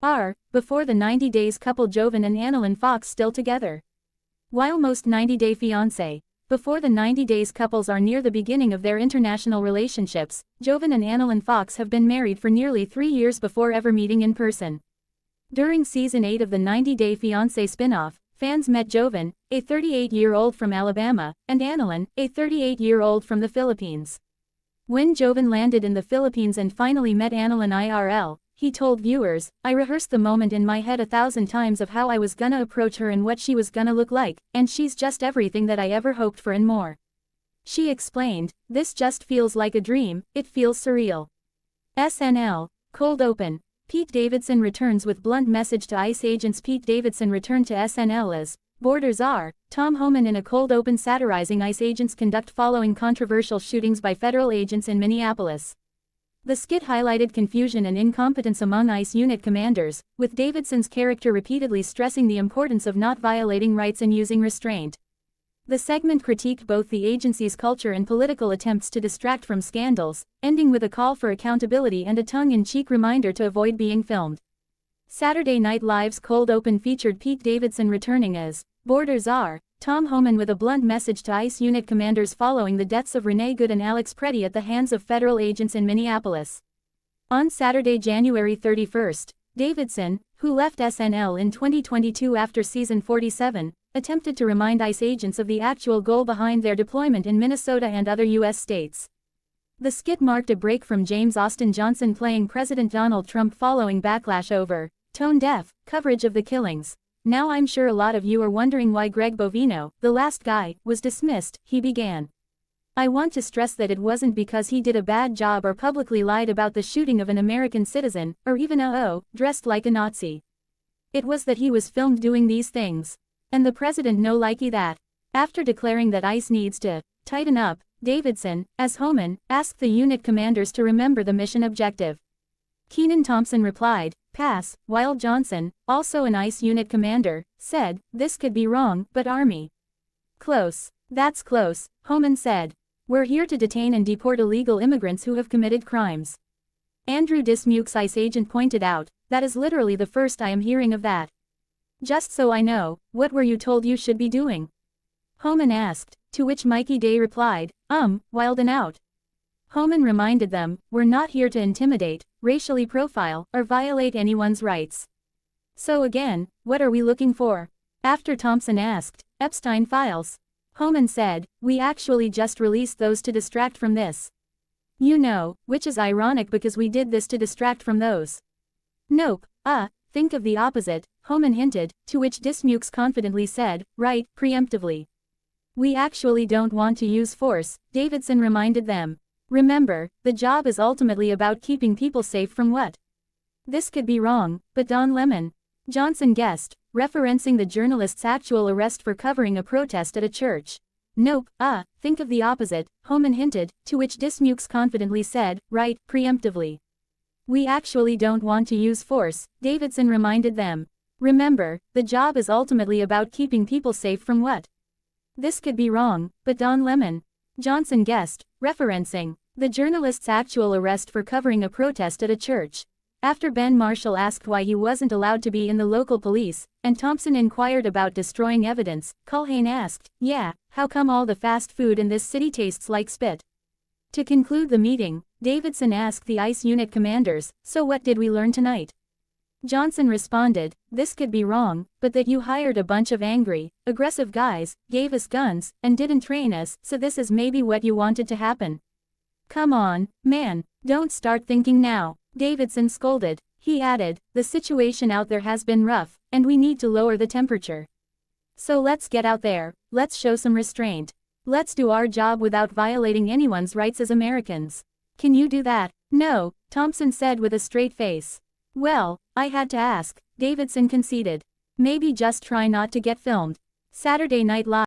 are, before the 90 Days couple Jovon and Annalyn Fox still together. While most 90 Day Fiancé, before the 90 Days couples are near the beginning of their international relationships, Jovon and Annalyn Fox have been married for nearly 3 years before ever meeting in person. During Season 8 of the 90 Day Fiancé spin-off, fans met Jovon, a 38-year-old from Alabama, and Annalyn, a 38-year-old from the Philippines. When Jovon landed in the Philippines and finally met Annalyn IRL, he told viewers, "I rehearsed the moment in my head 1,000 times of how I was gonna approach her and what she was gonna look like, and she's just everything that I ever hoped for and more." She explained, "This just feels like a dream, it feels surreal." SNL, Cold Open. Pete Davidson returns with blunt message to ICE agents. Pete Davidson returned to SNL as Borders Are, Tom Homan in a cold open satirizing ICE agents' conduct following controversial shootings by federal agents in Minneapolis. The skit highlighted confusion and incompetence among ICE unit commanders, with Davidson's character repeatedly stressing the importance of not violating rights and using restraint. The segment critiqued both the agency's culture and political attempts to distract from scandals, ending with a call for accountability and a tongue-in-cheek reminder to avoid being filmed. Saturday Night Live's Cold Open featured Pete Davidson returning as Borders Are, Tom Homan with a blunt message to ICE unit commanders following the deaths of Renee Good and Alex Preddy at the hands of federal agents in Minneapolis. On Saturday, January 31st, Davidson, who left SNL in 2022 after season 47, attempted to remind ICE agents of the actual goal behind their deployment in Minnesota and other U.S. states. The skit marked a break from James Austin Johnson playing President Donald Trump following backlash over tone-deaf coverage of the killings. "Now I'm sure a lot of you are wondering why Greg Bovino, the last guy, was dismissed," he began. "I want to stress that it wasn't because he did a bad job or publicly lied about the shooting of an American citizen, or even dressed like a Nazi. It was that he was filmed doing these things. And the president no likey that." After declaring that ICE needs to tighten up, Davidson, as Homan, asked the unit commanders to remember the mission objective. Kenan Thompson replied, "Pass," while Johnson, also an ICE unit commander, said, "This could be wrong, but Army." "Close. That's close," Homan said. "We're here to detain and deport illegal immigrants who have committed crimes." Andrew Dismukes, ICE agent, pointed out, "That is literally the first I am hearing of that. Just so I know, what were you told you should be doing?" Homan asked, to which Mikey Day replied, wild and out." Homan reminded them, "We're not here to intimidate, racially profile, or violate anyone's rights. So again, what are we looking for?" After Thompson asked, "Epstein files?" Homan said, "We actually just released those to distract from this. You know, which is ironic because we did this to distract from those." "Nope, think of the opposite," Homan hinted, to which Dismukes confidently said, "Right, preemptively. We actually don't want to use force," Davidson reminded them. "Remember, the job is ultimately about keeping people safe from what? This could be wrong, but Don Lemon." Johnson guessed, referencing the journalist's actual arrest for covering a protest at a church. "Nope, think of the opposite," Homan hinted, to which Dismukes confidently said, "Right, preemptively. We actually don't want to use force," Davidson reminded them. "Remember, the job is ultimately about keeping people safe from what? This could be wrong, but Don Lemon." Johnson guessed, referencing the journalist's actual arrest for covering a protest at a church. After Ben Marshall asked why he wasn't allowed to be in the local police, and Thompson inquired about destroying evidence, Culhane asked, "Yeah, how come all the fast food in this city tastes like spit?" To conclude the meeting, Davidson asked the ICE unit commanders, "So what did we learn tonight?" Johnson responded, "This could be wrong, but that you hired a bunch of angry, aggressive guys, gave us guns, and didn't train us, so this is maybe what you wanted to happen. Come on, man, don't start thinking now," Davidson scolded. He added, "The situation out there has been rough, and we need to lower the temperature. So let's get out there, let's show some restraint. Let's do our job without violating anyone's rights as Americans. Can you do that?" "No," Thompson said with a straight face. "Well, I had to ask," Davidson conceded. "Maybe just try not to get filmed." Saturday Night Live.